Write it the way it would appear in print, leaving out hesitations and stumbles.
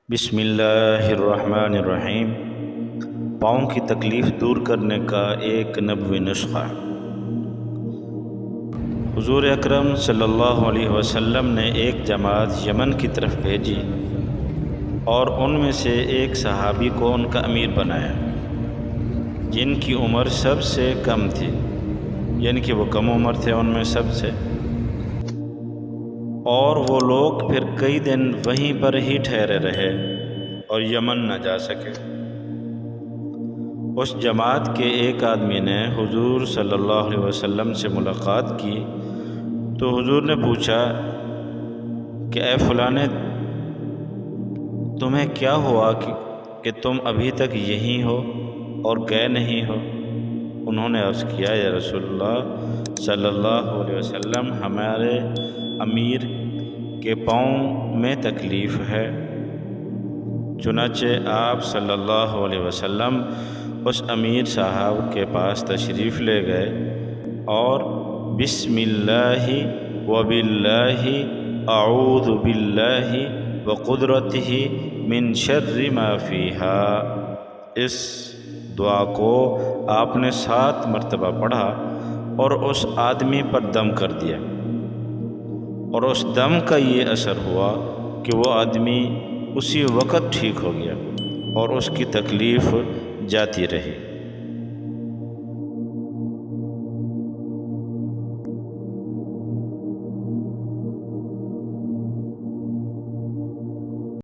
بسم اللہ الرحمن الرحیم۔ پاؤں کی تکلیف دور کرنے کا ایک نبوی نسخہ۔ حضور اکرم صلی اللہ علیہ وسلم نے ایک جماعت یمن کی طرف بھیجی اور ان میں سے ایک صحابی کو ان کا امیر بنایا، جن کی عمر سب سے کم تھی، یعنی کہ وہ کم عمر تھے ان میں سب سے، اور وہ لوگ پھر کئی دن وہیں پر ہی ٹھہرے رہے اور یمن نہ جا سکے۔ اس جماعت کے ایک آدمی نے حضور صلی اللہ علیہ وسلم سے ملاقات کی تو حضور نے پوچھا کہ اے فلانے، تمہیں کیا ہوا کہ تم ابھی تک یہیں ہو اور گئے نہیں ہو؟ انہوں نے عرض کیا، یا رسول اللہ صلی اللہ علیہ وسلم، ہمارے امیر کے پاؤں میں تکلیف ہے۔ چنانچہ آپ صلی اللہ علیہ وسلم اس امیر صاحب کے پاس تشریف لے گئے اور بسم اللہ وباللہ اعوذ باللہ وقدرتہ من شر ما فیہا، اس دعا کو آپ نے 7 مرتبہ پڑھا اور اس آدمی پر دم کر دیا، اور اس دم کا یہ اثر ہوا کہ وہ آدمی اسی وقت ٹھیک ہو گیا اور اس کی تکلیف جاتی رہی۔